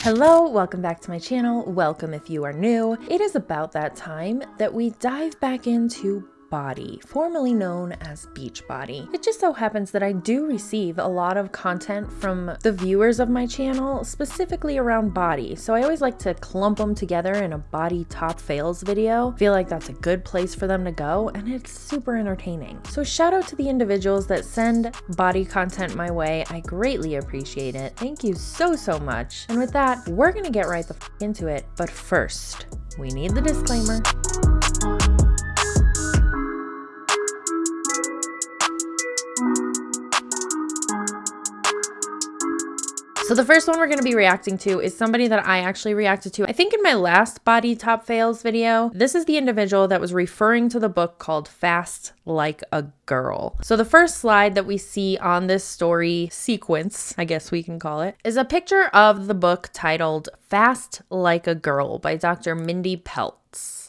Hello, welcome back to my channel. Welcome if you are new. It is about that time that we dive back into BODi, formerly known as Beachbody. It just so happens that I do receive a lot of content from the viewers of my channel, specifically around BODi. So I always like to clump them together in a BODi Top Fails video. Feel like that's a good place for them to go, and it's super entertaining. So shout out to the individuals that send BODi content my way. I greatly appreciate it. Thank you so much. And with that, we're gonna get right the f into it. But first, we need the disclaimer. So the first one we're going to be reacting to is somebody that I actually reacted to, I think in my last BODi Top Fails video. This is the individual that was referring to the book called Fast Like a Girl. So the first slide that we see on this story sequence, I guess we can call it, is a picture of the book titled Fast Like a Girl by Dr. Mindy Pelz.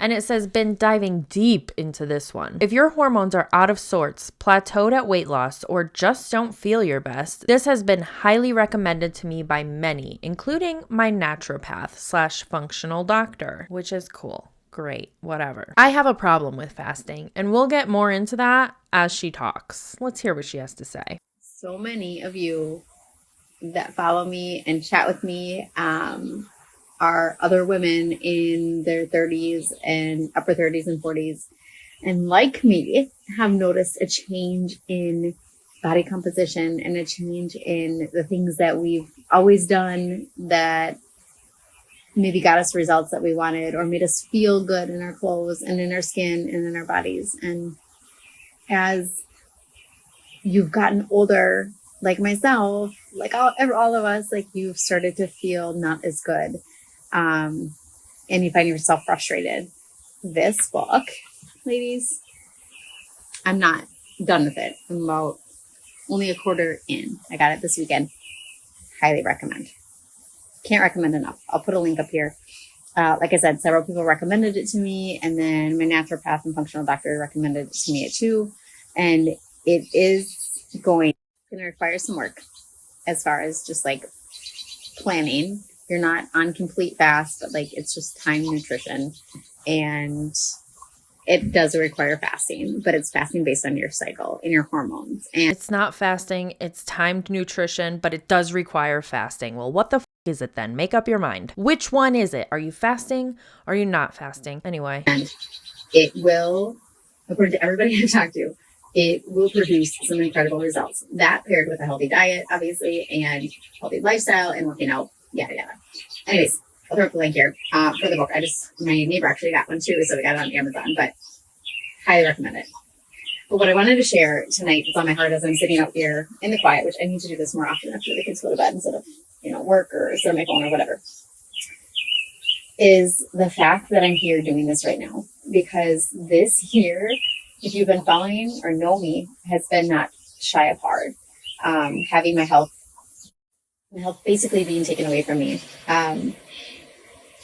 And it says, been diving deep into this one. If your hormones are out of sorts, plateaued at weight loss, or just don't feel your best, this has been highly recommended to me by many, including my naturopath / functional doctor, which is cool. Great, whatever. I have a problem with fasting, and we'll get more into that as she talks. Let's hear what she has to say. So many of you that follow me and chat with me, are other women in their 30s and upper 30s and 40s. And like me, have noticed a change in body composition and a change in the things that we've always done that maybe got us results that we wanted or made us feel good in our clothes and in our skin and in our bodies. And as you've gotten older, like myself, like all of us, like you've started to feel not as good. And you find yourself frustrated. This book, ladies, I'm not done with it. I'm about only a quarter in. I got it this weekend. Highly recommend. Can't recommend enough. I'll put a link up here. Like I said, several people recommended it to me, and then my naturopath and functional doctor recommended it to me too. And it is going to require some work as far as just like planning. You're not on complete fast, but like it's just time nutrition, and it does require fasting, but it's fasting based on your cycle and your hormones. And it's not fasting, it's timed nutrition, but it does require fasting. Well, what the f is it then? Make up your mind. Which one is it? Are you fasting? Are you not fasting? Anyway. And it will, according to everybody I've talked to, it will produce some incredible results. That paired with a healthy diet, obviously, and healthy lifestyle and working out. Yada. Anyways, I'll throw up the link here for the book. My neighbor actually got one too, so we got it on Amazon, but highly recommend it. But what I wanted to share tonight is on my heart as I'm sitting out here in the quiet, which I need to do this more often after the kids go to bed instead of, work or sit on my phone or whatever, is the fact that I'm here doing this right now. Because this year, if you've been following or know me, has been not shy of hard. Having my health basically being taken away from me,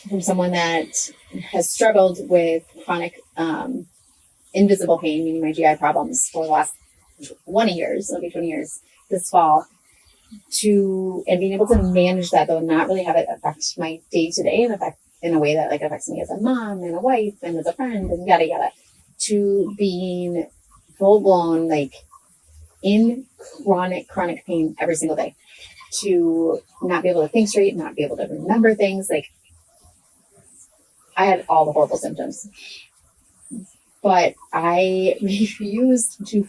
from someone that has struggled with chronic invisible pain, meaning my GI problems for the last 20 years, it'll be 20 years this fall, and being able to manage that, though not really have it affect my day-to-day and affect in a way that like affects me as a mom and a wife and as a friend and yada yada, to being full-blown like in chronic pain every single day, to not be able to think straight, not be able to remember things. Like, I had all the horrible symptoms, but I refused to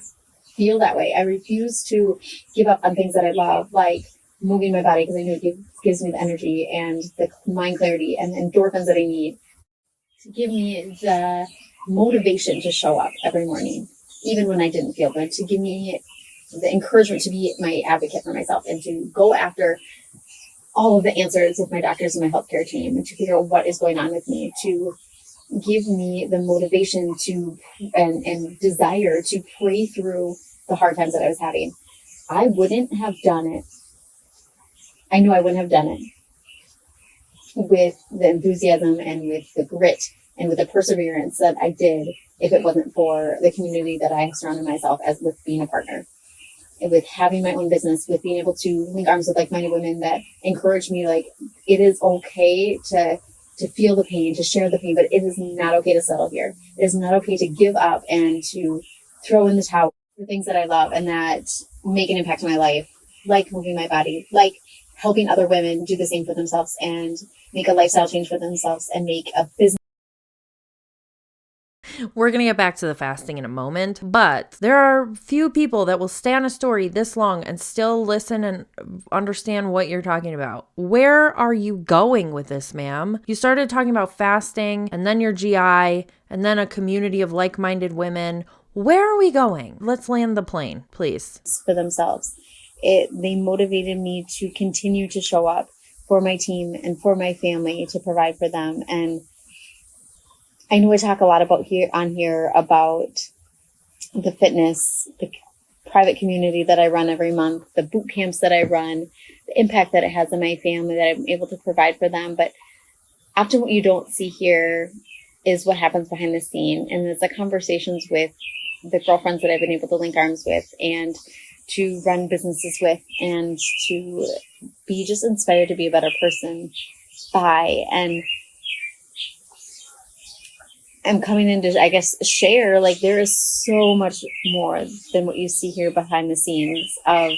feel that way. I refused to give up on things that I love, like moving my body, because I knew it gives me the energy and the mind clarity and endorphins that I need to give me the motivation to show up every morning, even when I didn't feel good, to give me the encouragement to be my advocate for myself and to go after all of the answers with my doctors and my healthcare team and to figure out what is going on with me, to give me the motivation to and desire to pray through the hard times that I was having. I wouldn't have done it. I know I wouldn't have done it with the enthusiasm and with the grit and with the perseverance that I did if it wasn't for the community that I surrounded myself as with being a partner. with having my own business, with being able to link arms with like-minded women that encourage me, like, it is okay to feel the pain, to share the pain, but it is not okay to settle here. It is not okay to give up and to throw in the towel for things that I love and that make an impact on my life, like moving my body, like helping other women do the same for themselves and make a lifestyle change for themselves and make a business. We're going to get back to the fasting in a moment, but there are few people that will stay on a story this long and still listen and understand what you're talking about. Where are you going with this, ma'am? You started talking about fasting and then your GI and then a community of like-minded women. Where are we going? Let's land the plane, please. For themselves. They motivated me to continue to show up for my team and for my family to provide for them. And I know I talk a lot about here about the fitness, the private community that I run every month, the boot camps that I run, the impact that it has on my family, that I'm able to provide for them. But often what you don't see here is what happens behind the scene. And it's the conversations with the girlfriends that I've been able to link arms with and to run businesses with and to be just inspired to be a better person by. And I'm coming in to, I guess, share, like, there is so much more than what you see here behind the scenes of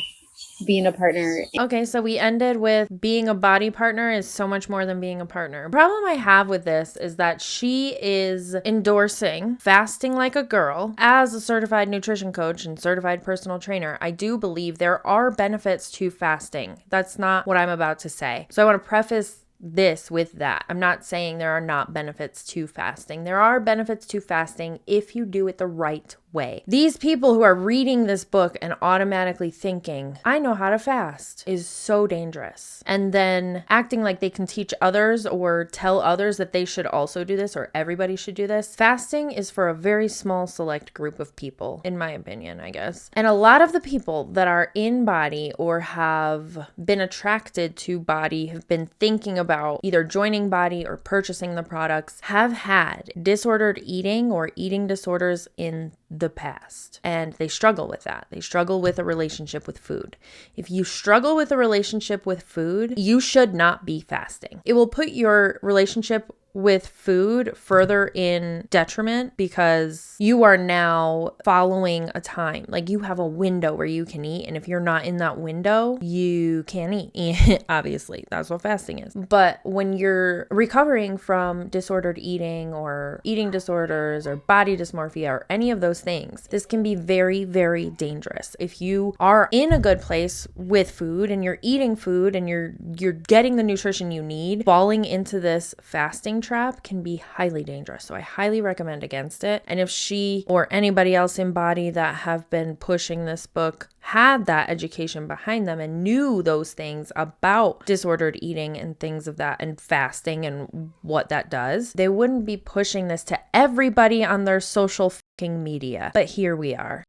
being a partner. Okay, so we ended with being a BODi partner is so much more than being a partner. The problem I have with this is that she is endorsing fasting like a girl. As a certified nutrition coach and certified personal trainer, I do believe there are benefits to fasting. That's not what I'm about to say. So I want to preface this with that. I'm not saying there are not benefits to fasting. There are benefits to fasting if you do it the right way. These people who are reading this book and automatically thinking, I know how to fast, is so dangerous. And then acting like they can teach others or tell others that they should also do this or everybody should do this. Fasting is for a very small select group of people, in my opinion, I guess. And a lot of the people that are in BODi or have been attracted to BODi, have been thinking about either joining BODi or purchasing the products, have had disordered eating or eating disorders in the past, and they struggle with that. They struggle with a relationship with food. If you struggle with a relationship with food, you should not be fasting. It will put your relationship with food further in detriment because you are now following a time. Like, you have a window where you can eat, and if you're not in that window, you can't eat. Obviously, that's what fasting is. But when you're recovering from disordered eating or eating disorders or body dysmorphia or any of those things, this can be very, very dangerous. If you are in a good place with food and you're eating food and you're getting the nutrition you need, falling into this fasting trap can be highly dangerous. So I highly recommend against it. And if she or anybody else in BODi that have been pushing this book had that education behind them and knew those things about disordered eating and things of that and fasting and what that does, they wouldn't be pushing this to everybody on their social fucking media. But here we are.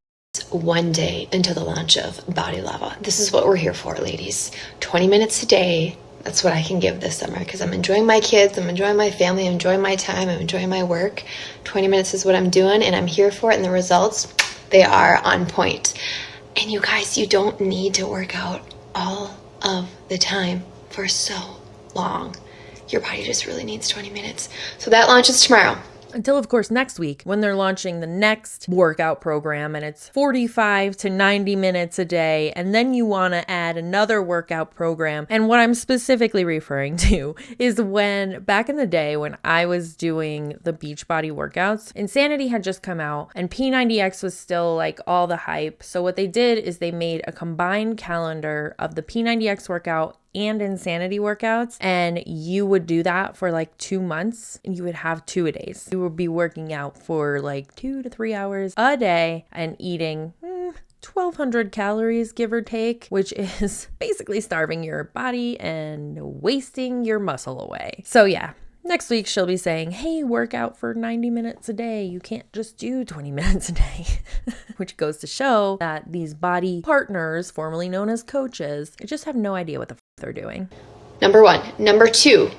One day until the launch of BODi Lava. This is what we're here for, ladies. 20 minutes a day. That's what I can give this summer because I'm enjoying my kids, I'm enjoying my family, I'm enjoying my time, I'm enjoying my work. 20 minutes is what I'm doing and I'm here for it, and the results, they are on point. And you guys, you don't need to work out all of the time for so long. Your body just really needs 20 minutes. So that launches tomorrow. Until, of course, next week when they're launching the next workout program and it's 45 to 90 minutes a day. And then you want to add another workout program. And what I'm specifically referring to is when back in the day when I was doing the Beachbody workouts, Insanity had just come out and P90X was still like all the hype. So what they did is they made a combined calendar of the P90X workout and Insanity workouts, and you would do that for like 2 months and you would have 2-a-days. You would be working out for like 2 to 3 hours a day and eating 1,200 calories, give or take, which is basically starving your body and wasting your muscle away. So yeah, next week she'll be saying, hey, work out for 90 minutes a day. You can't just do 20 minutes a day, which goes to show that these BODi partners, formerly known as coaches, just have no idea what the they're doing. Number one. Number two,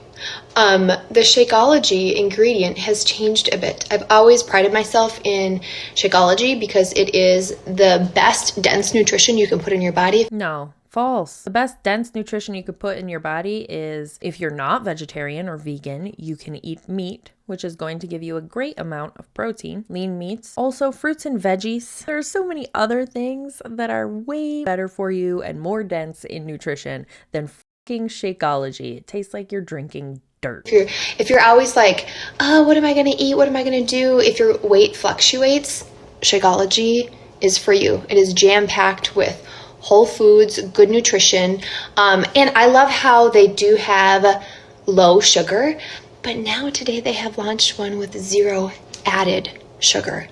The Shakeology ingredient has changed a bit. I've always prided myself in Shakeology because it is the best dense nutrition you can put in your body. No, false. The best dense nutrition you could put in your body is, if you're not vegetarian or vegan, you can eat meat, which is going to give you a great amount of protein, lean meats, also fruits and veggies. There are so many other things that are way better for you and more dense in nutrition than fucking Shakeology. It tastes like you're drinking dirt. If you're always like, oh, what am I going to eat? What am I going to do? If your weight fluctuates, Shakeology is for you. It is jam-packed with whole foods, good nutrition. And I love how they do have low sugar, but now today they have launched one with 0 added sugar.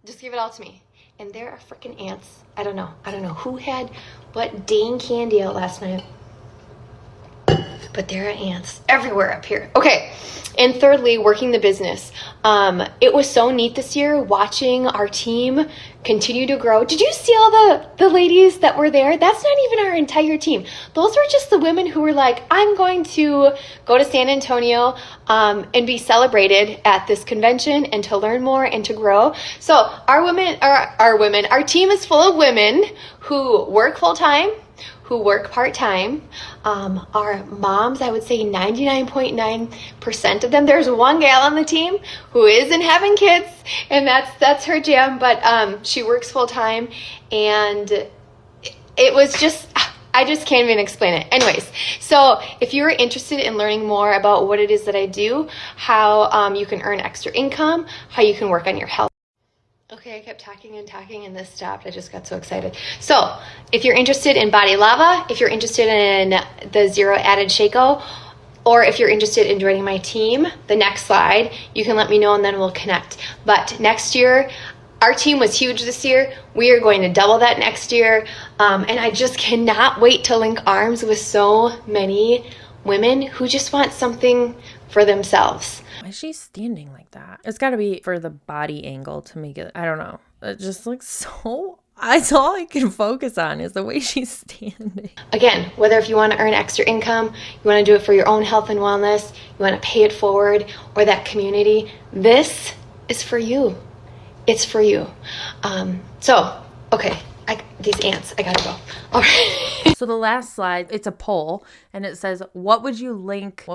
Just give it all to me. And there are freaking ants. I don't know who had what dang candy out last night, but there are ants everywhere up here. Okay. And thirdly, working the business. It was so neat this year watching our team continue to grow. Did you see all the ladies that were there? That's not even our entire team. Those were just the women who were like, I'm going to go to San Antonio and be celebrated at this convention and to learn more and to grow. So our team is full of women who work full time, who work part-time. Our moms, I would say 99.9% of them. There's one gal on the team who isn't having kids, and that's her jam, but she works full-time, and it was just, I just can't even explain it. Anyways, so if you're interested in learning more about what it is that I do, how you can earn extra income, how you can work on your health. Okay, I kept talking and this stopped. I just got so excited. So if you're interested in BODi Lava, if you're interested in the 0 added Shako, or if you're interested in joining my team, the next slide, you can let me know and then we'll connect. But next year, our team was huge this year. We are going to double that next year. And I just cannot wait to link arms with so many women who just want something for themselves. Why is she standing like that? It's got to be for the body angle to make it, I don't know. It just looks so, that's all I can focus on is the way she's standing. Again, whether if you want to earn extra income, you want to do it for your own health and wellness, you want to pay it forward, or that community, this is for you. It's for you. Okay. These ants, I gotta go. All right. So the last slide, it's a poll, and it says, what would you link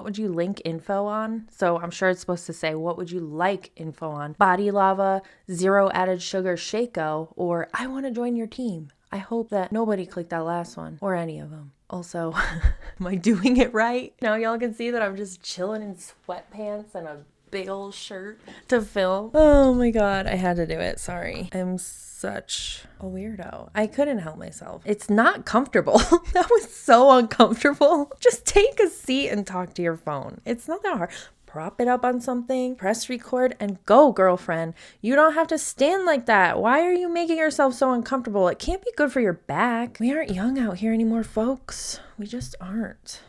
info on? So I'm sure it's supposed to say, what would you like info on? BODi Lava, 0 added sugar Shako, or I want to join your team. I hope that nobody clicked that last one, or any of them. Also, am I doing it right? Now y'all can see that I'm just chilling in sweatpants and a big old shirt to film. Oh my God, I had to do it. Sorry. I'm such a weirdo. I couldn't help myself. It's not comfortable. That was so uncomfortable. Just take a seat and talk to your phone. It's not that hard. Prop it up on something, press record, and go, girlfriend. You don't have to stand like that. Why are you making yourself so uncomfortable? It can't be good for your back. We aren't young out here anymore, folks. We just aren't.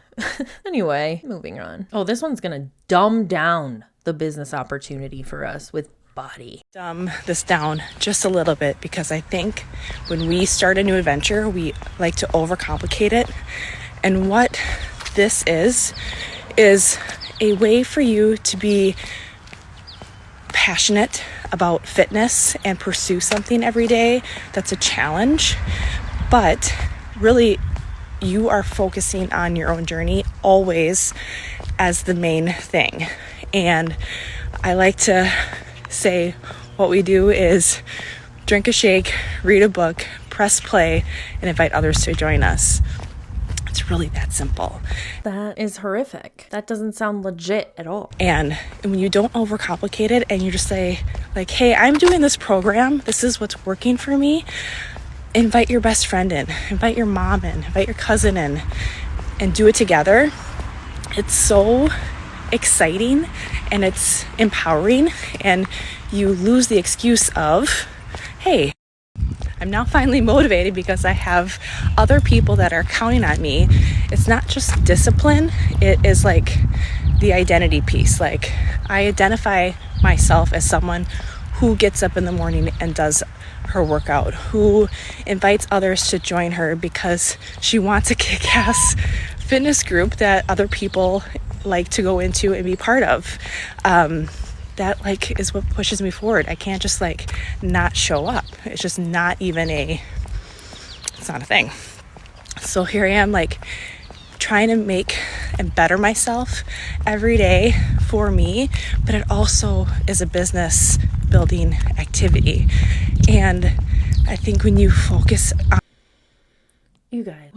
Anyway, moving on. Oh, this one's gonna dumb down the business opportunity for us with BODi. Dumb this down just a little bit because I think when we start a new adventure, we like to overcomplicate it. And what this is a way for you to be passionate about fitness and pursue something every day that's a challenge, but really you are focusing on your own journey always as the main thing. And I like to say what we do is drink a shake, read a book, press play, and invite others to join us. It's really that simple. That is horrific. That doesn't sound legit at all. And when you don't overcomplicate it and you just say, like, hey, I'm doing this program. This is what's working for me. Invite your best friend in. Invite your mom in. Invite your cousin in. And do it together. It's so exciting and it's empowering. And you lose the excuse of, hey, I'm now finally motivated because I have other people that are counting on me. It's not just discipline. It is like the identity piece. Like I identify myself as someone who gets up in the morning and does her workout, who invites others to join her because she wants a kick-ass fitness group that other people like to go into and be part of. That like is what pushes me forward. I can't just like not show up. It's just not even it's not a thing. So here I am, like trying to make and better myself every day for me, but it also is a business building activity. And I think when you focus on... You guys,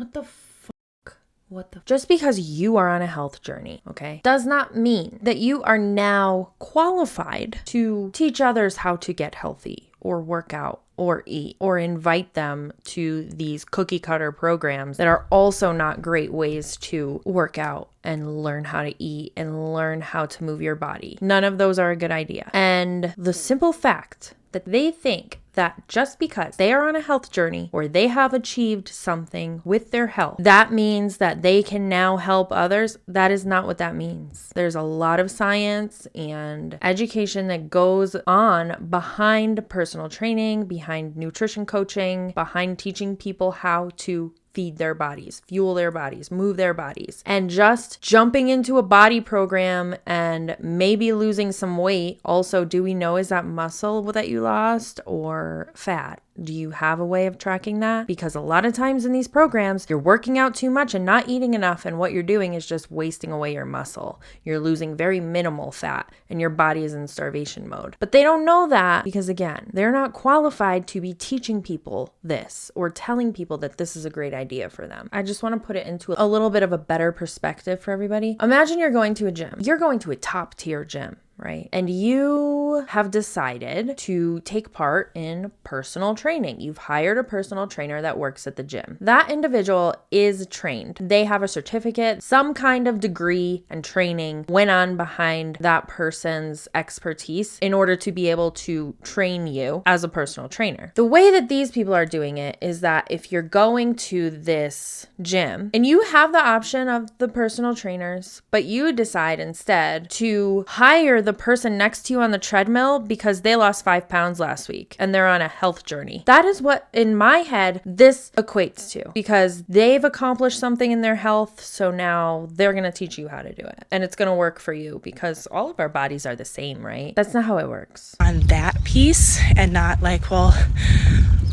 just because you are on a health journey, okay, does not mean that you are now qualified to teach others how to get healthy or work out or eat or invite them to these cookie cutter programs that are also not great ways to work out and learn how to eat and learn how to move your body. None of those are a good idea. And the simple fact that they think that just because they are on a health journey or they have achieved something with their health, that means that they can now help others. That is not what that means. There's a lot of science and education that goes on behind personal training, behind nutrition coaching, behind teaching people how to feed their bodies, fuel their bodies, move their bodies. And just jumping into a body program and maybe losing some weight. Also, do we know, is that muscle that you lost or fat? Do you have a way of tracking that? Because a lot of times in these programs, you're working out too much and not eating enough, and what you're doing is just wasting away your muscle. You're losing very minimal fat, and your body is in starvation mode. But they don't know that because, again, they're not qualified to be teaching people this or telling people that this is a great idea for them. I just want to put it into a little bit of a better perspective for everybody. Imagine you're going to a gym. You're going to a top tier gym, right? And you have decided to take part in personal training. You've hired a personal trainer that works at the gym. That individual is trained. They have a certificate, some kind of degree and training went on behind that person's expertise in order to be able to train you as a personal trainer. The way that these people are doing it is that if you're going to this gym and you have the option of the personal trainers, but you decide instead to hire the person next to you on the treadmill because they lost 5 pounds last week and they're on a health journey. That is what, in my head, this equates to, because they've accomplished something in their health. So now they're going to teach you how to do it. And it's going to work for you because all of our bodies are the same, right? That's not how it works. On that piece and not like, well,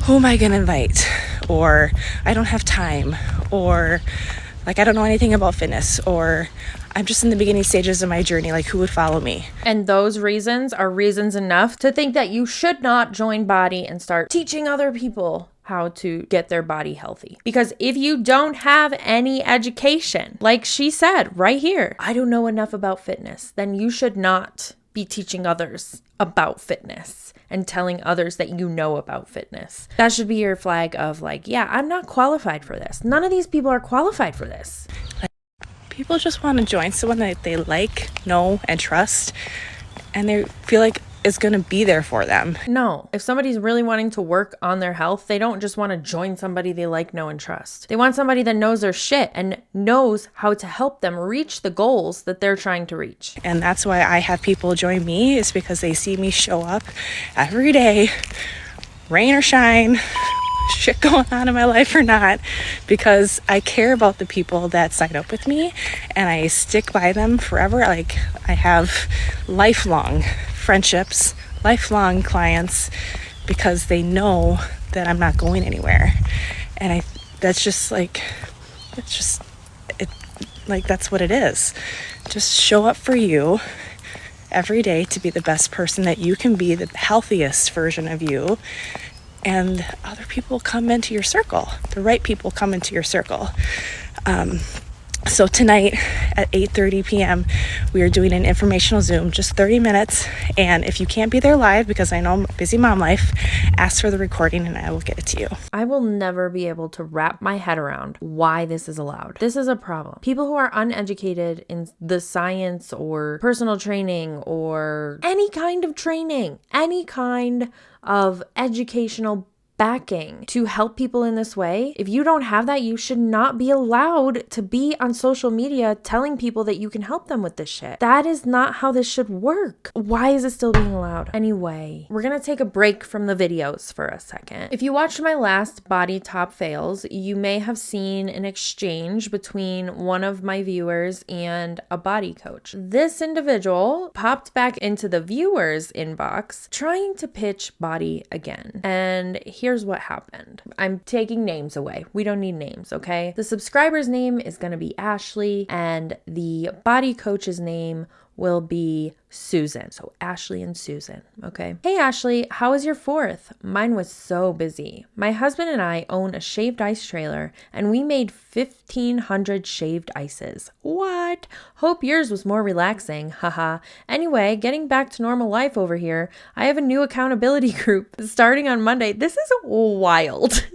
who am I going to invite? Or I don't have time. Or like, I don't know anything about fitness. Or I'm just in the beginning stages of my journey, like who would follow me? And those reasons are reasons enough to think that you should not join BODi and start teaching other people how to get their body healthy. Because if you don't have any education, like she said right here, I don't know enough about fitness, then you should not be teaching others about fitness and telling others that you know about fitness. That should be your flag of like, yeah, I'm not qualified for this. None of these people are qualified for this. People just want to join someone that they like, know, and trust, and they feel like is going to be there for them. No, if somebody's really wanting to work on their health, they don't just want to join somebody they like, know, and trust. They want somebody that knows their shit and knows how to help them reach the goals that they're trying to reach. And that's why I have people join me, is because they see me show up every day, rain or shine, shit going on in my life or not, because I care about the people that sign up with me and I stick by them forever. Like, I have lifelong friendships, lifelong clients, because they know that I'm not going anywhere. And that's what it is. Just show up for you every day to be the best person that you can be, the healthiest version of you. And other people come into your circle. The right people come into your circle. So tonight at 8:30 p.m., we are doing an informational Zoom, just 30 minutes. And if you can't be there live, because I know I'm busy mom life, ask for the recording and I will get it to you. I will never be able to wrap my head around why this is allowed. This is a problem. People who are uneducated in the science or personal training or any kind of training, any kind of educational backing to help people in this way, if you don't have that, you should not be allowed to be on social media telling people that you can help them with this shit. That is not how this should work. Why is it still being allowed? Anyway, we're gonna take a break from the videos for a second. If you watched my last BODi Top Fails, you may have seen an exchange between one of my viewers and a body coach. This individual popped back into the viewer's inbox trying to pitch BODi again. And here's what happened. I'm taking names away. We don't need names, okay? The subscriber's name is gonna be Ashley, and the body coach's name will be Susan. So Ashley and Susan, okay? Hey Ashley, how was your 4th? Mine was so busy. My husband and I own a shaved ice trailer and we made 1,500 shaved ices. What? Hope yours was more relaxing, haha. Anyway, getting back to normal life over here, I have a new accountability group starting on Monday. This is wild.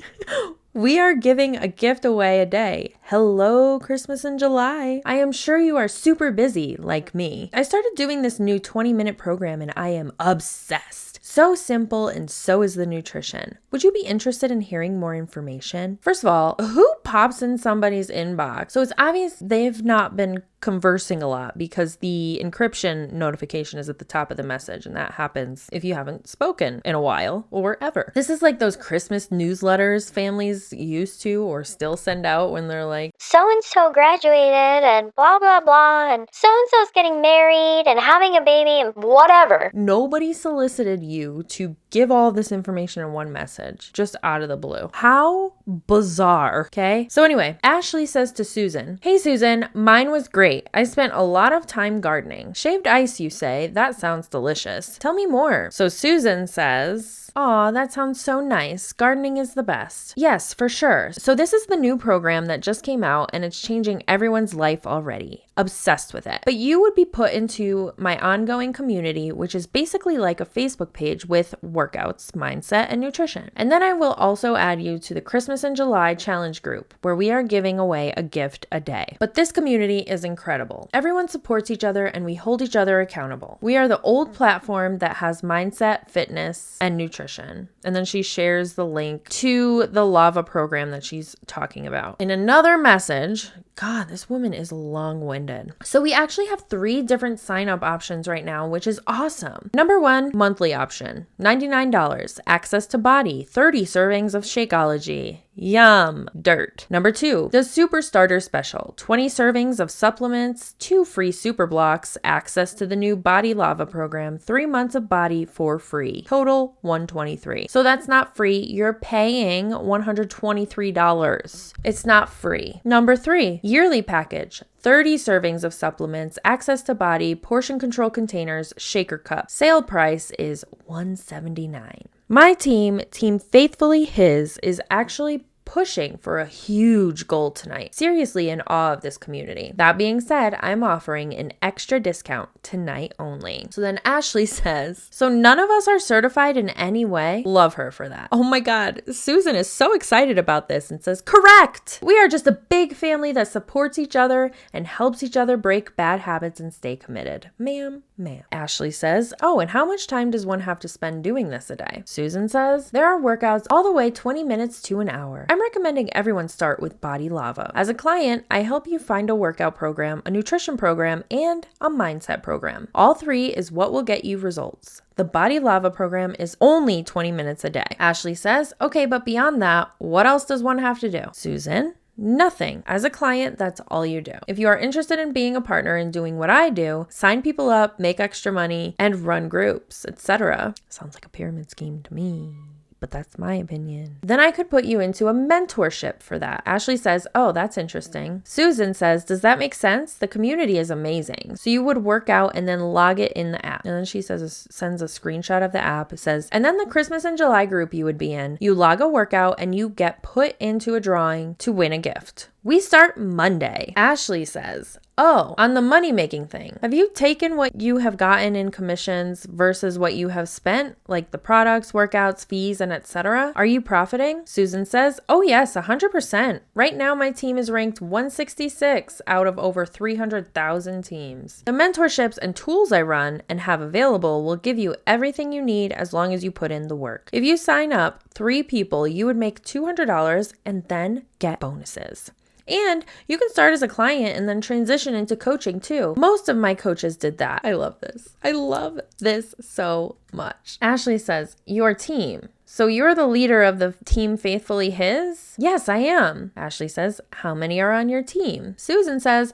We are giving a gift away a day. Hello, Christmas in July. I am sure you are super busy, like me. I started doing this new 20-minute program and I am obsessed. So simple, and so is the nutrition. Would you be interested in hearing more information? First of all, who pops in somebody's inbox? So it's obvious they've not been conversing a lot because the encryption notification is at the top of the message, and that happens if you haven't spoken in a while or ever. This is like those Christmas newsletters families used to or still send out when they're like, so-and-so graduated and blah, blah, blah, and so-and-so's getting married and having a baby and whatever. Nobody solicited you to give all this information in one message, just out of the blue. How bizarre, okay? So anyway, Ashley says to Susan, hey Susan, mine was great. I spent a lot of time gardening. Shaved ice, you say? That sounds delicious. Tell me more. So Susan says, aw, that sounds so nice. Gardening is the best. Yes, for sure. So this is the new program that just came out and it's changing everyone's life already. Obsessed with it. But you would be put into my ongoing community, which is basically like a Facebook page with workouts, mindset, and nutrition. And then I will also add you to the Christmas in July challenge group, where we are giving away a gift a day. But this community is incredible. Everyone supports each other and we hold each other accountable. We are the old platform that has mindset, fitness, and nutrition. And then she shares the link to the lava program that she's talking about. In another message, God, this woman is long-winded. So we actually have 3 different sign-up options right now, which is awesome. Number 1, monthly option, $99, access to BODi, 30 servings of Shakeology. Yum, dirt. Number 2, the Super Starter Special, 20 servings of supplements, 2 free super blocks, access to the new BODi Lava program, 3 months of BODi for free. Total $123. So that's not free. You're paying $123. It's not free. Number 3, yearly package. 30 servings of supplements, access to BODi, portion control containers, shaker cup. Sale price is $179. My team Faithfully His, is actually pushing for a huge goal tonight. Seriously in awe of this community. That being said, I'm offering an extra discount tonight only. So then Ashley says, so none of us are certified in any way? Love her for that. Oh my God, Susan is so excited about this and says, correct! We are just a big family that supports each other and helps each other break bad habits and stay committed. Ma'am. Ashley says, oh, and how much time does one have to spend doing this a day? Susan says, there are workouts all the way 20 minutes to an hour. I'm recommending everyone start with BODi Lava. As a client, I help you find a workout program, a nutrition program, and a mindset program. All 3 is what will get you results. The BODi Lava program is only 20 minutes a day. Ashley says, okay, but beyond that, what else does one have to do? Susan, nothing. As a client, that's all you do. If you are interested in being a partner and doing what I do, sign people up, make extra money, and run groups, etc. Sounds like a pyramid scheme to me, but that's my opinion. Then I could put you into a mentorship for that. Ashley says, oh, that's interesting. Susan says, does that make sense? The community is amazing. So you would work out and then log it in the app. And then she sends a screenshot of the app. It says, and then the Christmas in July group you would be in, you log a workout and you get put into a drawing to win a gift. We start Monday. Ashley says, Oh, on the money making thing. Have you taken what you have gotten in commissions versus what you have spent, like the products, workouts, fees, and etc.? Are you profiting? Susan says, oh yes, 100%. Right now my team is ranked 166 out of over 300,000 teams. The mentorships and tools I run and have available will give you everything you need as long as you put in the work. If you sign up 3 people, you would make $200 and then get bonuses. And you can start as a client and then transition into coaching too. Most of my coaches did that. I love this. I love this so much. Ashley says, your team. So you're the leader of the team Faithfully His? Yes, I am. Ashley says, how many are on your team? Susan says,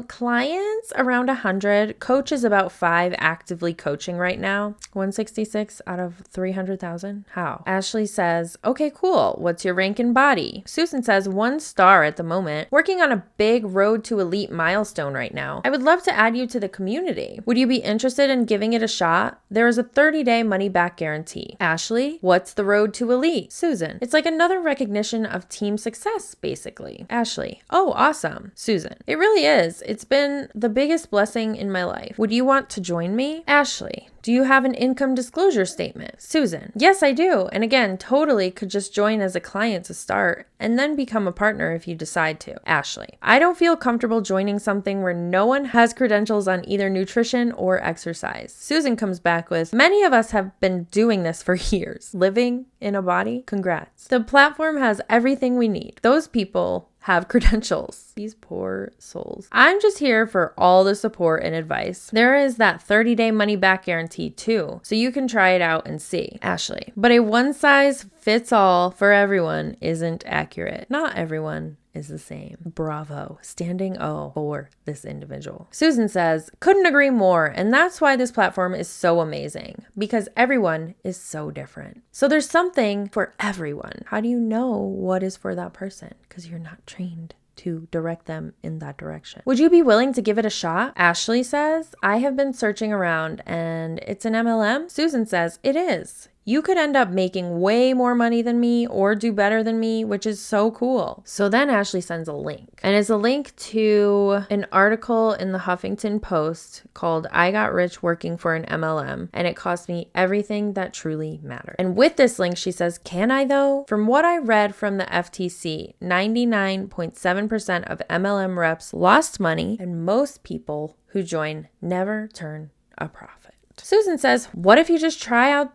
clients around 100, coaches about 5 actively coaching right now. 166 out of 300,000. How? Ashley says, okay, cool. What's your rank in BODi? Susan says 1 star at the moment. Working on a big road to elite milestone right now. I would love to add you to the community. Would you be interested in giving it a shot? There is a 30-day money back guarantee. Ashley, what's the road to elite? Susan, it's like another recognition of team success, basically. Ashley, oh, awesome. Susan, it really is. It's been the biggest blessing in my life. Would you want to join me? Ashley, do you have an income disclosure statement? Susan, yes, I do. And again, totally could just join as a client to start and then become a partner if you decide to. Ashley, I don't feel comfortable joining something where no one has credentials on either nutrition or exercise. Susan comes back with, many of us have been doing this for years. Living in a body? Congrats. The platform has everything we need. Those people have credentials. These poor souls. I'm just here for all the support and advice. There is that 30-day money back guarantee too, so you can try it out and see. Ashley, but a one size fits all for everyone isn't accurate. Not everyone is the same. Bravo. Standing O for this individual. Susan says, couldn't agree more. And that's why this platform is so amazing, because everyone is so different. So there's something for everyone. How do you know what is for that person? Because you're not trained to direct them in that direction. Would you be willing to give it a shot? Ashley says, I have been searching around and it's an MLM. Susan says, it is. You could end up making way more money than me or do better than me, which is so cool. So then Ashley sends a link, and it's a link to an article in the Huffington Post called I Got Rich Working for an MLM, and it cost me everything that truly mattered. And with this link, she says, can I though? From what I read from the FTC, 99.7% of MLM reps lost money, and most people who join never turn a profit. Susan says, what if you just tried out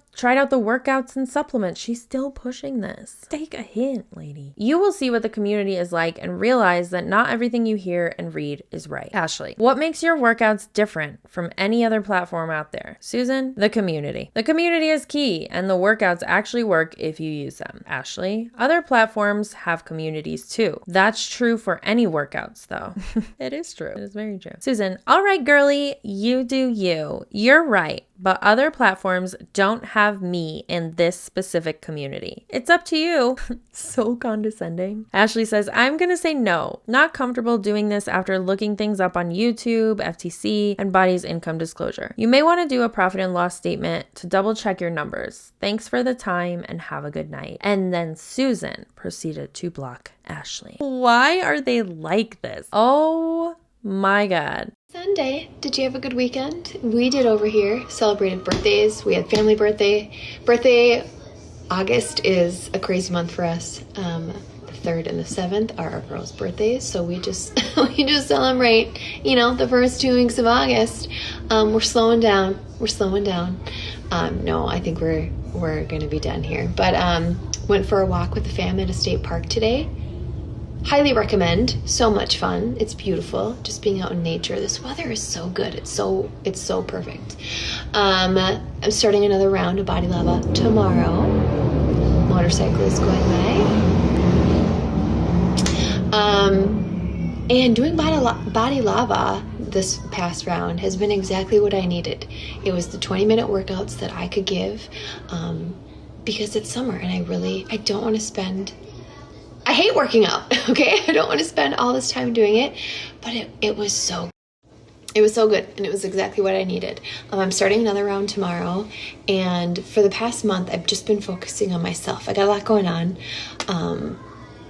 the workouts and supplements? She's still pushing this. Take a hint, lady. You will see what the community is like and realize that not everything you hear and read is right. Ashley, what makes your workouts different from any other platform out there? Susan, the community. The community is key, and the workouts actually work if you use them. Ashley, other platforms have communities too. That's true for any workouts though. It is true. It is very true. Susan, all right, girly, you do you. You're right. But other platforms don't have me in this specific community. It's up to you. So condescending. Ashley says, I'm going to say no. Not comfortable doing this after looking things up on YouTube, FTC, and BODi's income disclosure. You may want to do a profit and loss statement to double check your numbers. Thanks for the time and have a good night. And then Susan proceeded to block Ashley. Why are they like this? Oh my God. Sunday, did you have a good weekend? We did over here. Celebrated birthdays. We had family birthday. August is a crazy month for us. The 3rd and the 7th are our girls' birthdays, so we just celebrate, the first 2 weeks of August. We're slowing down. No, I think we're gonna be done here. But went for a walk with the fam at a state park today. Highly recommend. So much fun. It's beautiful. Just being out in nature. This weather is so good. It's so perfect. I'm starting another round of BODi Lava tomorrow. Motorcycle is going by. And doing BODi Lava this past round has been exactly what I needed. It was the 20-minute workouts that I could give because it's summer and I don't want to spend... I hate working out, okay? I don't want to spend all this time doing it, but it was so good, and it was exactly what I needed. I'm starting another round tomorrow, and for the past month, I've just been focusing on myself. I got a lot going on,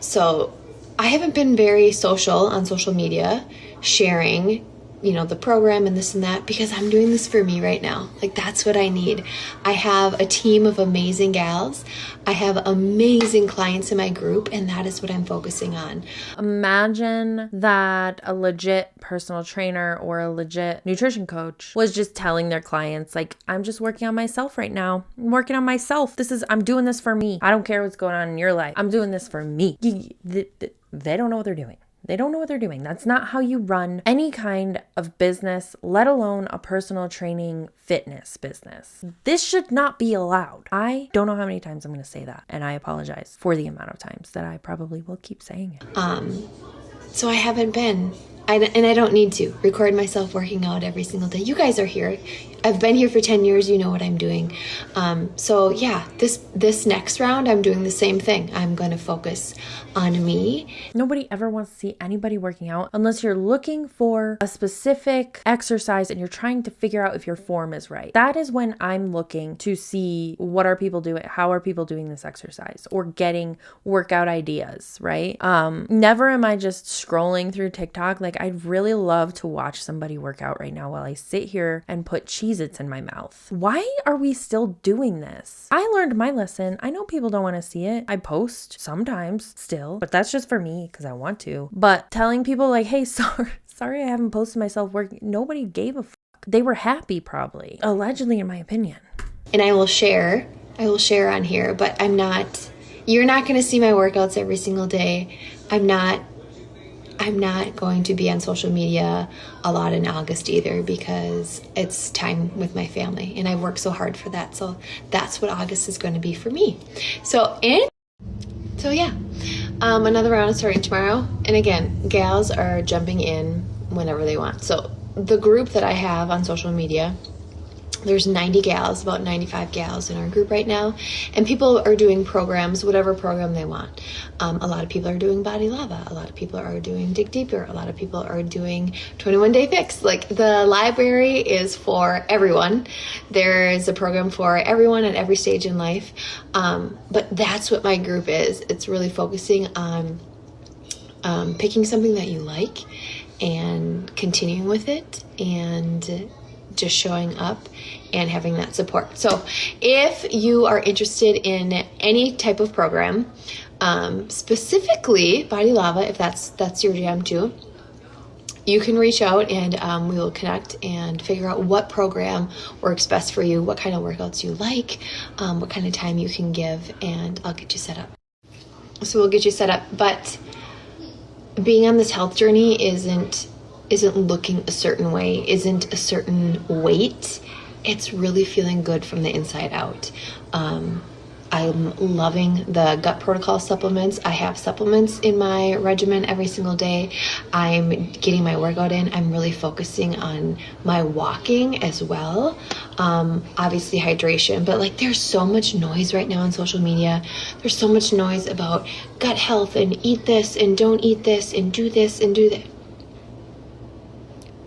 so I haven't been very social on social media, sharing, you know, the program and this and that, because I'm doing this for me right now. Like, that's what I need. I have a team of amazing gals. I have amazing clients in my group, and that is what I'm focusing on. Imagine that a legit personal trainer or a legit nutrition coach was just telling their clients, like, I'm just working on myself right now. I'm working on myself. I'm doing this for me. I don't care what's going on in your life. I'm doing this for me. They don't know what they're doing. They don't know what they're doing. That's not how you run any kind of business, let alone a personal training fitness business. This should not be allowed. I don't know how many times I'm going to say that, and I apologize for the amount of times that I probably will keep saying it. So I haven't been, and I don't need to record myself working out every single day. You guys are here. I've been here for 10 years. You know what I'm doing. So yeah, this next round, I'm doing the same thing. I'm going to focus on me. Nobody ever wants to see anybody working out unless you're looking for a specific exercise and you're trying to figure out if your form is right. That is when I'm looking to see what are people doing, how are people doing this exercise, or getting workout ideas, right? Never am I just scrolling through TikTok. Like, I'd really love to watch somebody work out right now while I sit here and put Cheez-Its in my mouth. Why are we still doing this? I learned my lesson. I know people don't want to see it. I post sometimes still, but that's just for me because I want to. But telling people like, hey, sorry I haven't posted myself working. Nobody gave a fuck. They were happy probably. Allegedly, in my opinion. And I will share on here, but you're not going to see my workouts every single day. I'm not going to be on social media a lot in August either, because it's time with my family and I work so hard for that. So that's what August is going to be for me. So yeah, another round is starting tomorrow. And again, gals are jumping in whenever they want. So the group that I have on social media, there's 90 gals, about 95 gals in our group right now. And people are doing programs, whatever program they want. A lot of people are doing BODi Lava. A lot of people are doing Dig Deeper. A lot of people are doing 21 Day Fix. Like, the library is for everyone. There's a program for everyone at every stage in life. But that's what my group is. It's really focusing on picking something that you like and continuing with it, and just showing up and having that support. So if you are interested in any type of program, specifically BODi Lava, if that's your jam too, you can reach out and we will connect and figure out what program works best for you, what kind of workouts you like, what kind of time you can give, and I'll get you set up. So we'll get you set up. But being on this health journey isn't looking a certain way, isn't a certain weight. It's really feeling good from the inside out. I'm loving the gut protocol supplements. I have supplements in my regimen every single day. I'm getting my workout in. I'm really focusing on my walking as well. Obviously hydration, but like, there's so much noise right now on social media. There's so much noise about gut health and eat this and don't eat this and do this and do that.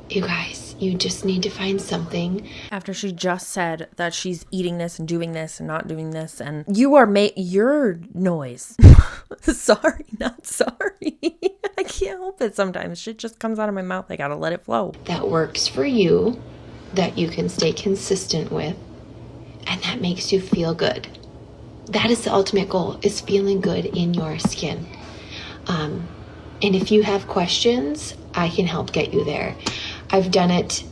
You guys, you just need to find something. After she just said that she's eating this and doing this and not doing this, and your noise. Sorry, not sorry. I can't help it sometimes. Shit just comes out of my mouth. I gotta let it flow. That works for you, that you can stay consistent with, and that makes you feel good. That is the ultimate goal, is feeling good in your skin. And if you have questions, I can help get you there. I've done it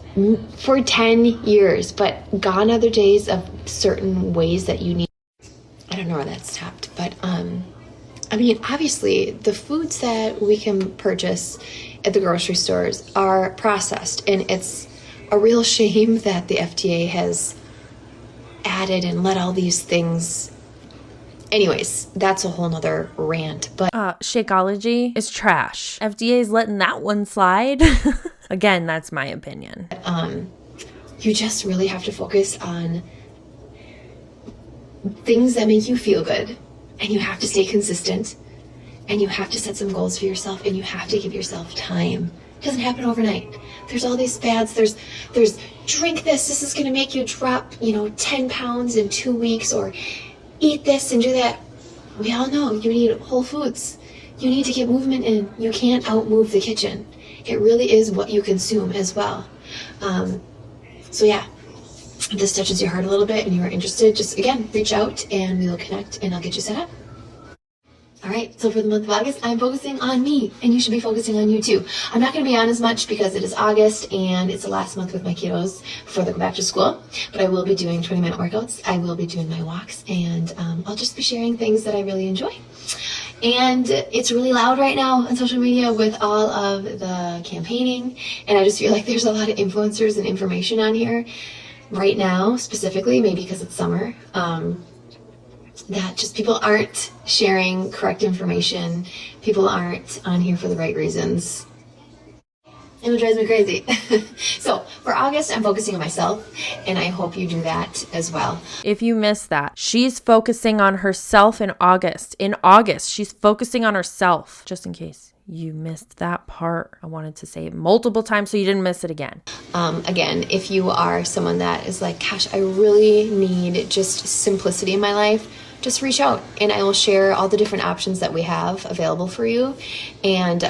for 10 years, but gone other days of certain ways that you need. I don't know where that stopped, but I mean, obviously the foods that we can purchase at the grocery stores are processed, and it's a real shame that the FDA has added and let all these things. Anyways, that's a whole nother rant, but Shakeology is trash. FDA is letting that one slide. Again, that's my opinion. You just really have to focus on things that make you feel good, and you have to stay consistent, and you have to set some goals for yourself, and you have to give yourself time. It doesn't happen overnight. There's all these fads. There's drink this. This is going to make you drop, 10 pounds in 2 weeks, or eat this and do that. We all know you need whole foods. you need to get movement in. You can't outmove the kitchen. It really is what you consume as well. So yeah, if this touches your heart a little bit and you are interested, just again, reach out and we will connect and I'll get you set up. All right, so for the month of August, I'm focusing on me, and you should be focusing on you too. I'm not going to be on as much because it is August and it's the last month with my kiddos before they go back to school, but I will be doing 20-minute workouts. I will be doing my walks, and I'll just be sharing things that I really enjoy. And it's really loud right now on social media with all of the campaigning, and I just feel like there's a lot of influencers and information on here right now, specifically, maybe because it's summer, that just people aren't sharing correct information. People aren't on here for the right reasons. And it drives me crazy. So for August, I'm focusing on myself, and I hope you do that as well. If you missed that, she's focusing on herself in August. In August, she's focusing on herself. Just in case you missed that part, I wanted to say it multiple times so you didn't miss it again. Again, if you are someone that is like, gosh, I really need just simplicity in my life, just reach out and I will share all the different options that we have available for you. And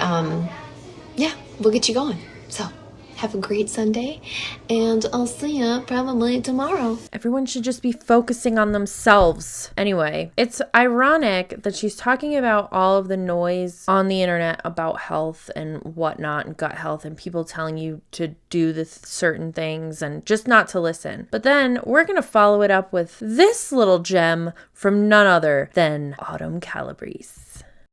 yeah, we'll get you going. So have a great Sunday, and I'll see you probably tomorrow. Everyone should just be focusing on themselves. Anyway, it's ironic that she's talking about all of the noise on the internet about health and whatnot and gut health and people telling you to do the certain things and just not to listen. But then we're going to follow it up with this little gem from none other than Autumn Calabrese.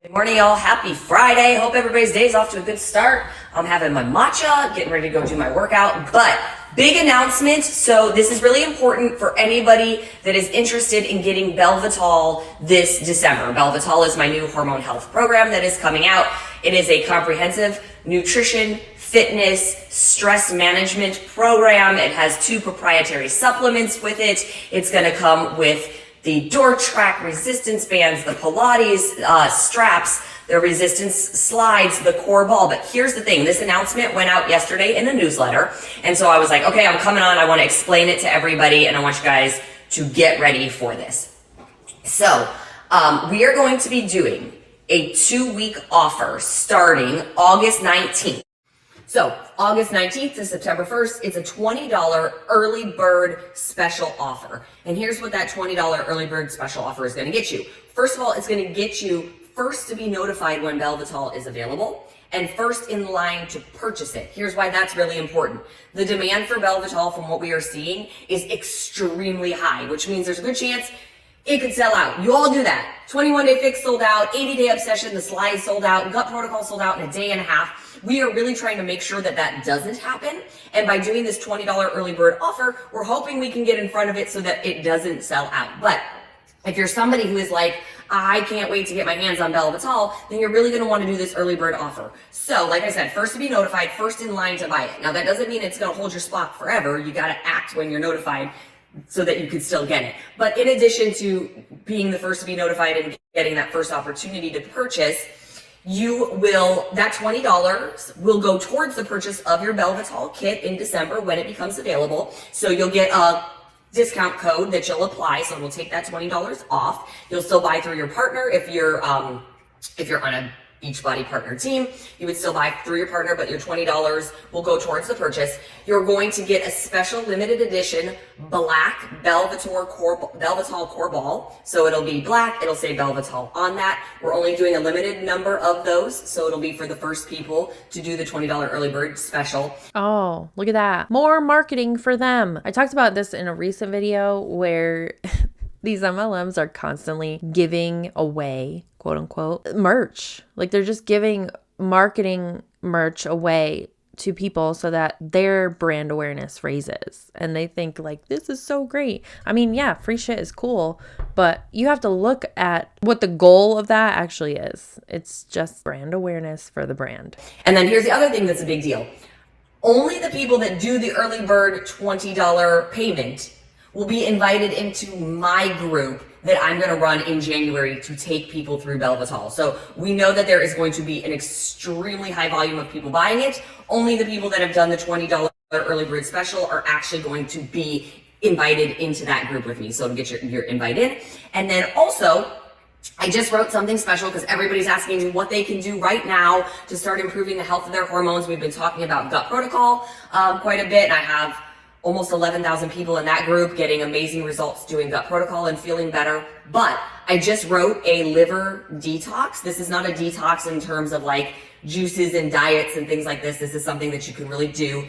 Good morning, y'all. Happy Friday. Hope everybody's day's off to a good start. I'm having my matcha, getting ready to go do my workout, but big announcement. So this is really important for anybody that is interested in getting Belvital this December. Belvital is my new hormone health program that is coming out. It is a comprehensive nutrition, fitness, stress management program. It has 2 proprietary supplements with it. It's going to come with the door track resistance bands, the Pilates straps, the resistance slides, the core ball. But here's the thing, this announcement went out yesterday in a newsletter. And so I was like, okay, I'm coming on. I want to explain it to everybody and I want you guys to get ready for this. So we are going to be doing a 2-week offer starting August 19th. So August 19th to September 1st, it's a $20 early bird special offer. And here's what that $20 early bird special offer is going to get you. First of all, it's going to get you first to be notified when Belvital is available and first in line to purchase it. Here's why that's really important. The demand for Belvital from what we are seeing is extremely high, which means there's a good chance it could sell out. You all do that. 21-day fix sold out, 80-day obsession, the slides sold out, gut protocol sold out in a day and a half. We are really trying to make sure that that doesn't happen. And by doing this $20 early bird offer, we're hoping we can get in front of it so that it doesn't sell out. But if you're somebody who is like, I can't wait to get my hands on Belvital, then you're really going to want to do this early bird offer. So like I said, first to be notified, first in line to buy it. Now that doesn't mean it's going to hold your spot forever. You got to act when you're notified so that you could still get it. But in addition to being the first to be notified and getting that first opportunity to purchase, that $20 will go towards the purchase of your Belvital kit in December when it becomes available. So you'll get a discount code that you'll apply. So it'll take that $20 off. You'll still buy through your partner if you're on a Beachbody partner team. You would still buy through your partner, but your $20 will go towards the purchase. You're going to get a special limited edition black Belvital core ball. So it'll be black. It'll say Belvital on that. We're only doing a limited number of those. So it'll be for the first people to do the $20 early bird special. Oh, look at that. More marketing for them. I talked about this in a recent video where these MLMs are constantly giving away, quote unquote, merch. Like they're just giving marketing merch away to people so that their brand awareness raises. And they think like, this is so great. I mean, yeah, free shit is cool, but you have to look at what the goal of that actually is. It's just brand awareness for the brand. And then here's the other thing that's a big deal. Only the people that do the early bird $20 payment will be invited into my group that I'm going to run in January to take people through Belvital. So we know that there is going to be an extremely high volume of people buying it. Only the people that have done the $20 early bird special are actually going to be invited into that group with me. So to get your invite in. And then also, I just wrote something special because everybody's asking me what they can do right now to start improving the health of their hormones. We've been talking about gut protocol quite a bit, and I have almost 11,000 people in that group getting amazing results doing gut protocol and feeling better. But I just wrote a liver detox. This is not a detox in terms of like juices and diets and things like this. This is something that you can really do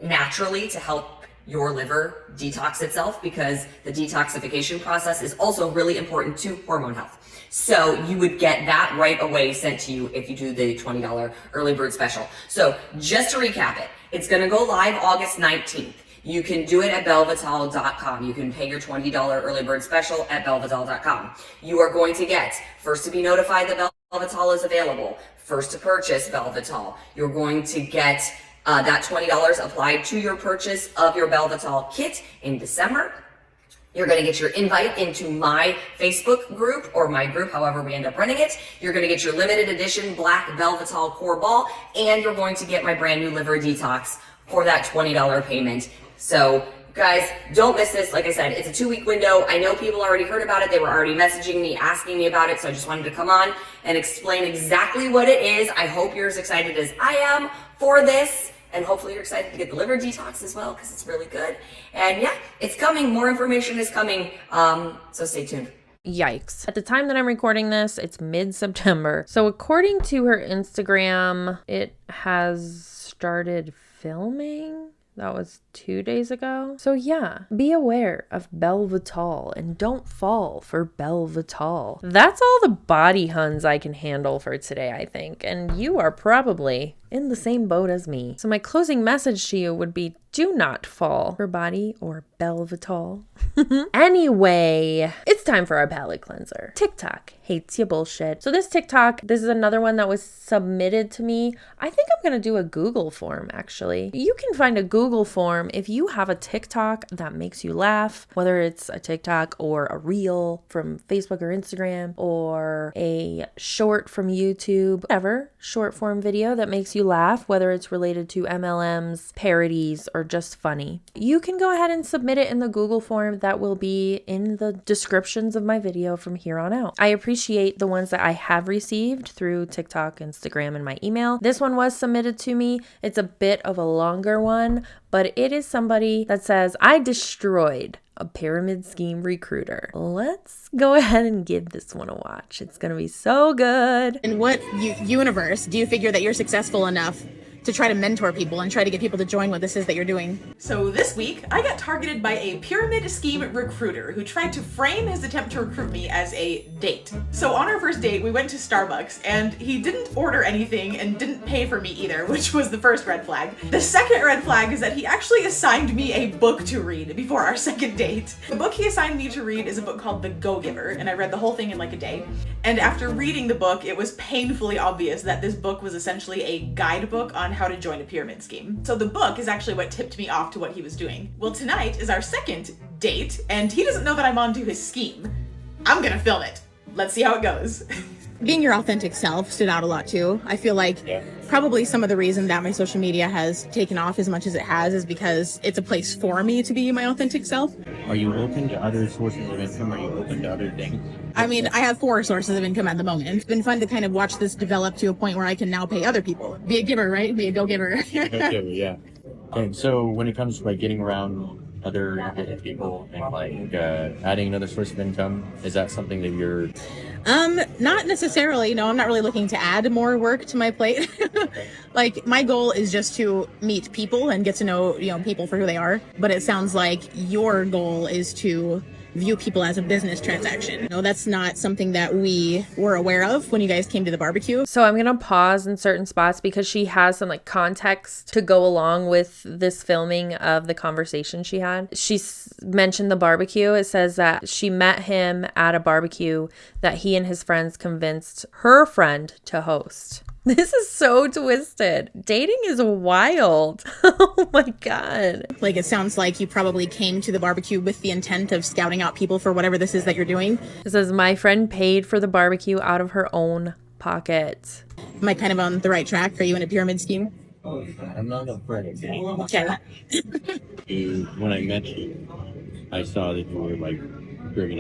naturally to help your liver detox itself, because the detoxification process is also really important to hormone health. So you would get that right away sent to you if you do the $20 early bird special. So just to recap it, it's going to go live August 19th. You can do it at belvital.com. You can pay your $20 early bird special at belvital.com. You are going to get first to be notified that Belvital is available, first to purchase Belvital. You're going to get that $20 applied to your purchase of your Belvital kit in December. You're going to get your invite into my Facebook group or my group, however we end up running it. You're going to get your limited edition black Belvital core ball, and you're going to get my brand new liver detox for that $20 payment. So guys, don't miss this. Like I said, it's a 2-week window. I know people already heard about it. They were already messaging me, asking me about it. So I just wanted to come on and explain exactly what it is. I hope you're as excited as I am for this. And hopefully you're excited to get the liver detox as well, because it's really good. And yeah, it's coming. More information is coming. So stay tuned. Yikes. At the time that I'm recording this, it's mid-September. So according to her Instagram, it has started filming. That was 2 days ago. So yeah, be aware of Belvital and don't fall for Belvital. That's all the body huns I can handle for today, I think. And you are probably in the same boat as me. So my closing message to you would be, do not fall for BODi or Belvital. Anyway, it's time for our palate cleanser. TikTok hates your bullshit. So this TikTok, this is another one that was submitted to me. I think I'm gonna do a Google form, actually. You can find a Google form if you have a TikTok that makes you laugh, whether it's a TikTok or a reel from Facebook or Instagram, or a short from YouTube, whatever, short form video that makes you laugh, whether it's related to MLMs, parodies, or just funny. You can go ahead and submit it in the Google form that will be in the descriptions of my video from here on out. I appreciate the ones that I have received through TikTok, Instagram, and my email. This one was submitted to me. It's a bit of a longer one, but it is somebody that says, I destroyed a pyramid scheme recruiter. Let's go ahead and give this one a watch. It's gonna be so good. In what universe do you figure that you're successful enough to try to mentor people and try to get people to join what this is that you're doing? So this week, I got targeted by a pyramid scheme recruiter who tried to frame his attempt to recruit me as a date. So on our first date, we went to Starbucks and he didn't order anything and didn't pay for me either, which was the first red flag. The second red flag is that he actually assigned me a book to read before our second date. The book he assigned me to read is a book called The Go-Giver, and I read the whole thing in like a day. And after reading the book, it was painfully obvious that this book was essentially a guidebook on how to join a pyramid scheme. So the book is actually what tipped me off to what he was doing. Well, tonight is our second date, and he doesn't know that I'm onto his scheme. I'm gonna film it. Let's see how it goes. Being your authentic self stood out a lot too. I feel like probably some of the reason that my social media has taken off as much as it has is because it's a place for me to be my authentic self. Are you open to other sources of income? Are you open to other things? I mean, I have 4 sources of income at the moment. It's been fun to kind of watch this develop to a point where I can now pay other people. Be a giver, right? Be a go-giver. Go-giver, yeah. And so when it comes to like getting around other people and like adding another source of income, is that something that you're... Not necessarily. No, I'm not really looking to add more work to my plate. Like, my goal is just to meet people and get to know, people for who they are. But it sounds like your goal is to view people as a business transaction. No, that's not something that we were aware of when you guys came to the barbecue. So I'm gonna pause in certain spots because she has some like context to go along with this filming of the conversation she had. She mentioned the barbecue. It says that she met him at a barbecue that he and his friends convinced her friend to host. This is so twisted. Dating is wild. Oh my God. Like, it sounds like you probably came to the barbecue with the intent of scouting out people for whatever this is that you're doing. It says, my friend paid for the barbecue out of her own pocket. Am I kind of on the right track? Are you in a pyramid scheme? I'm not a friend. Okay. When I met you, I saw that you were like driven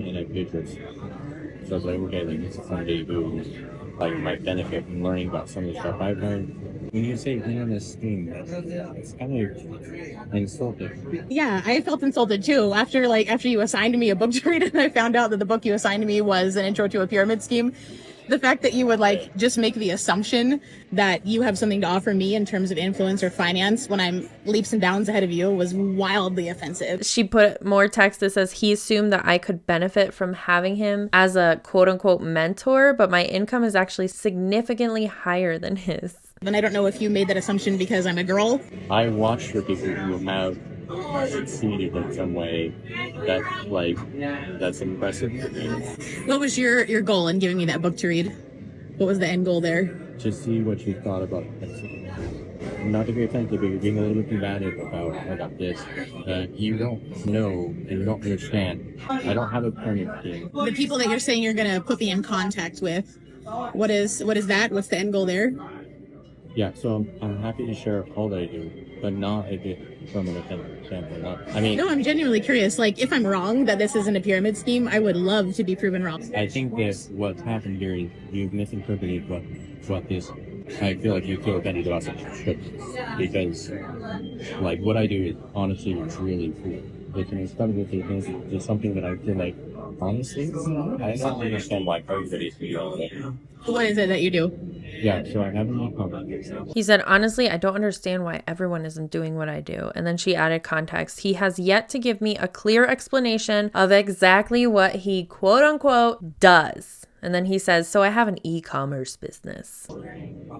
individuals. So I was like, okay, like this is somebody who like might benefit from learning about some of the stuff I've learned. When you say in on this scheme, it's kind of insulting. Yeah, I felt insulted too after you assigned me a book to read and I found out that the book you assigned me was an intro to a pyramid scheme. The fact that you would like just make the assumption that you have something to offer me in terms of influence or finance when I'm leaps and bounds ahead of you was wildly offensive. She put more text that says he assumed that I could benefit from having him as a quote unquote mentor, but my income is actually significantly higher than his. Then I don't know if you made that assumption because I'm a girl. I watch for people who have succeeded in some way that's impressive to me. What was your goal in giving me that book to read? What was the end goal there? To see what you thought about this. Not to be offensive, but you're being a little bit combative about this. You don't know and you don't understand. I don't have a pyramid scheme. The people that you're saying you're going to put me in contact with, what is that? What's the end goal there? Yeah, so I'm happy to share all that I do, but not a bit from an authentic standpoint. No, I'm genuinely curious. Like, if I'm wrong that this isn't a pyramid scheme, I would love to be proven wrong. I think that what's happened here is you've misinterpreted what this. I feel like you feel offended about such because, like, what I do is honestly really cool. It's an incredible business. It's something that I feel like, honestly, I don't understand why everybody's doing it. What is it that you do? Yeah, so I have a new comment. He said, honestly, I don't understand why everyone isn't doing what I do. And then she added context. He has yet to give me a clear explanation of exactly what he quote unquote does. And then he says, so I have an e-commerce business.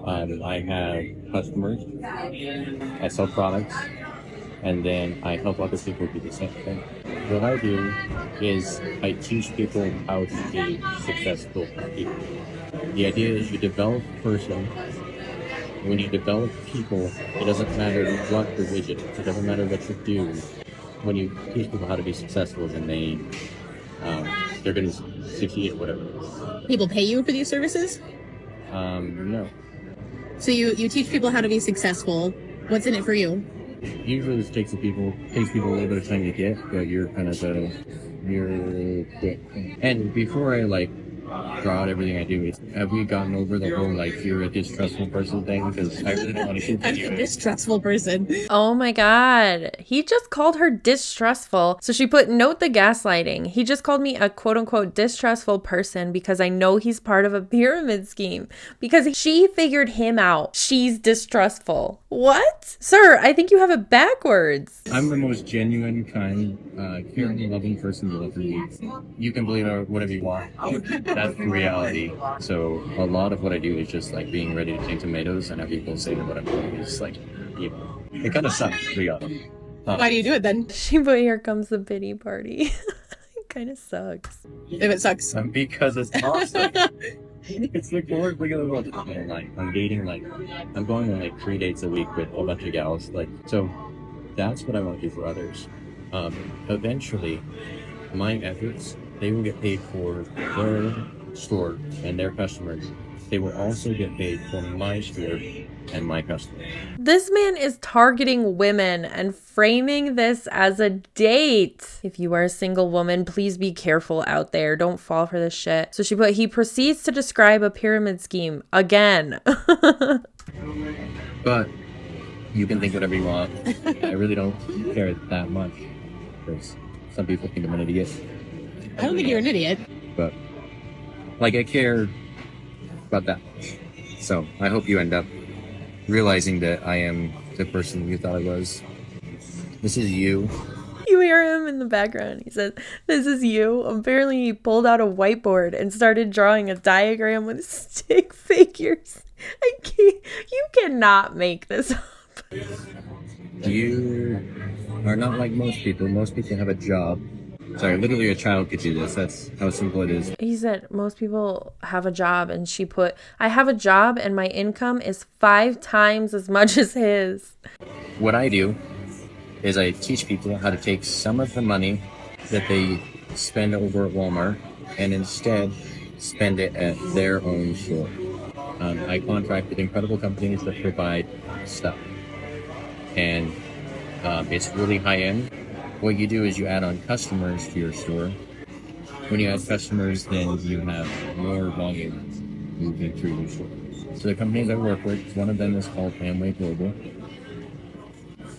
I have customers, I sell products, and then I help other people do the same thing. What I do is I teach people how to be successful people. The idea is you develop a person. When you develop people, it doesn't matter what the widget is. It doesn't matter what you do. When you teach people how to be successful, then they're going to succeed at whatever it is. People pay you for these services? No. So you teach people how to be successful. What's in it for you? Usually this takes people a little bit of time to get, but you're kind of and before I draw out everything I do, have we gotten over the whole you're a distrustful person thing? Because I really don't want to continue. I'm a distrustful person. Oh my God. He just called her distrustful. So she put, note the gaslighting. He just called me a quote unquote distrustful person because I know he's part of a pyramid scheme. Because she figured him out. She's distrustful. What? Sir, I think you have it backwards. I'm the most genuine, kind, caring, loving person you'll ever meet. You can believe whatever you want. That's the reality. So a lot of what I do is just being ready to take tomatoes and have people say that what I'm doing is it kind of sucks, to be honest. Why do you do it then? She put, here comes the pity party. It kind of sucks. If it sucks. Because it's awesome. It's the coolest thing in the world. I'm dating, I'm going on 3 dates a week with a whole bunch of gals. So that's what I want to do for others. Eventually, my efforts, they will get paid for their store and their customers. They will also get paid for my store and my customers. This man is targeting women and framing this as a date. If you are a single woman, please be careful out there. Don't fall for this shit. So she put, he proceeds to describe a pyramid scheme again. But you can think whatever you want. I really don't care that much because some people think I'm an idiot. I don't think you're an idiot. But I care about that much. So I hope you end up realizing that I am the person you thought I was. This is you. You hear him in the background. He says, this is you. Apparently he pulled out a whiteboard and started drawing a diagram with stick figures. You cannot make this up. You are not like most people. Most people have a job. Sorry, literally a child could do this. That's how simple it is. He said most people have a job, and she put, I have a job and my income is 5 times as much as his. What I do is I teach people how to take some of the money that they spend over at Walmart and instead spend it at their own store. I contract with incredible companies that provide stuff. And it's really high end. what you do is you add on customers to your store. When you add customers, then you have more volume moving through your store. So the companies I work with, one of them is called Amway Global.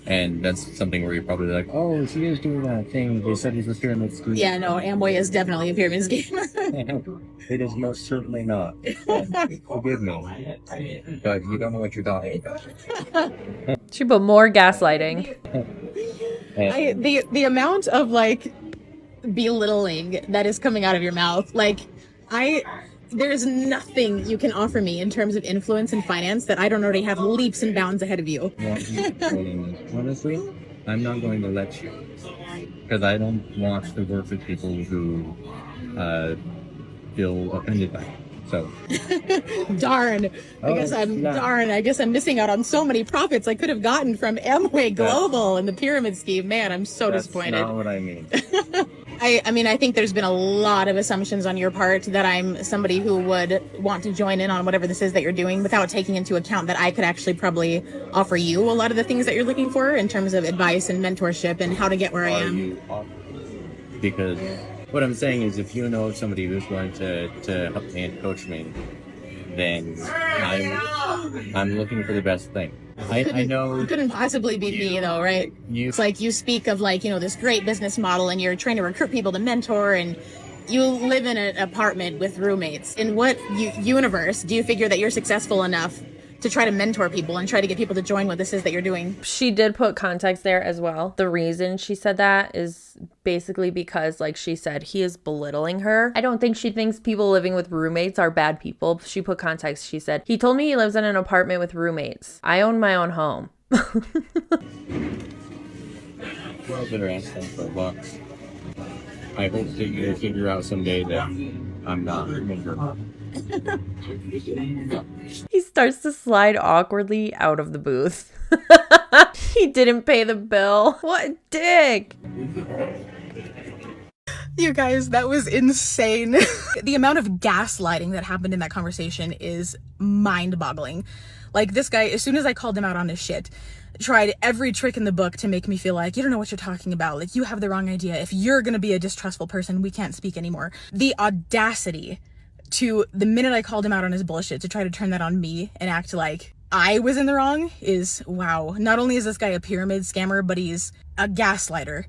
And that's something where you're probably like, oh, she is doing that thing. They said it's a pyramid scheme. Yeah, no, Amway is definitely a pyramid scheme. It is most certainly not. Forgive me. But you don't know what you're talking about. She put more gaslighting. The amount of like belittling that is coming out of your mouth, like there's nothing you can offer me in terms of influence and finance that I don't already have leaps and bounds ahead of you. Honestly, I'm not going to let you, because I don't want to work with people who feel offended by it. So darn. I guess I'm missing out on so many profits I could have gotten from Amway Global and the pyramid scheme. Man, I'm so disappointed. That's not what I mean. I mean, I think there's been a lot of assumptions on your part that I'm somebody who would want to join in on whatever this is that you're doing without taking into account that I could actually probably offer you a lot of the things that you're looking for in terms of advice and mentorship and how to get where I am. Because what I'm saying is, if you know somebody who's going to help me and coach me, then I'm looking for the best thing. I know it couldn't possibly be me though, right? It's like you speak of like, this great business model and you're trying to recruit people to mentor, and you live in an apartment with roommates. In what universe do you figure that you're successful enough to try to mentor people and try to get people to join what this is that you're doing? She did put context there as well. The reason she said that is basically because, like she said, he is belittling her. I don't think she thinks people living with roommates are bad people. She put context. She said, he told me he lives in an apartment with roommates. I own my own home. Well, better ask them for $1. I hope that you figure out someday that I'm not remember. He starts to slide awkwardly out of the booth. He didn't pay the bill. What a dick. You guys, that was insane. The amount of gaslighting that happened in that conversation is mind-boggling. Like, this guy, as soon as I called him out on his shit, tried every trick in the book to make me feel like, you don't know what you're talking about. Like, you have the wrong idea. If you're gonna be a distrustful person, we can't speak anymore. The audacity to, the minute I called him out on his bullshit, to try to turn that on me and act like I was in the wrong is, wow. Not only is this guy a pyramid scammer, but he's a gaslighter.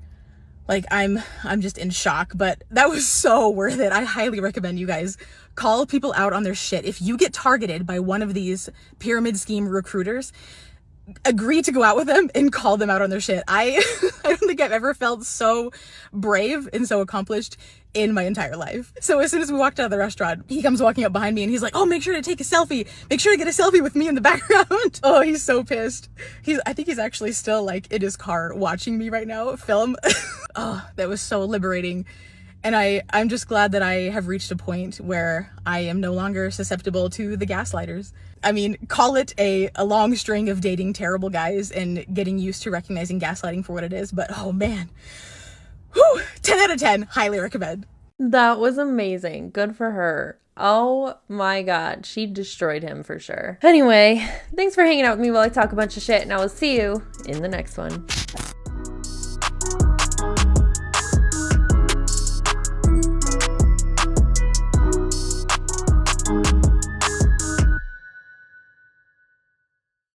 Like, I'm just in shock, but that was so worth it. I highly recommend you guys call people out on their shit. If you get targeted by one of these pyramid scheme recruiters, agree to go out with them and call them out on their shit. I don't think I've ever felt so brave and so accomplished in my entire life. So as soon as we walked out of the restaurant, he comes walking up behind me and he's like, oh, make sure to take a selfie. Make sure to get a selfie with me in the background. Oh, he's so pissed. I think he's actually still like in his car watching me right now film. Oh, that was so liberating. And I'm just glad that I have reached a point where I am no longer susceptible to the gaslighters. I mean, call it a long string of dating terrible guys and getting used to recognizing gaslighting for what it is. But oh man, whew, 10 out of 10, highly recommend. That was amazing. Good for her. Oh my God, she destroyed him for sure. Anyway, thanks for hanging out with me while I talk a bunch of shit, and I will see you in the next one.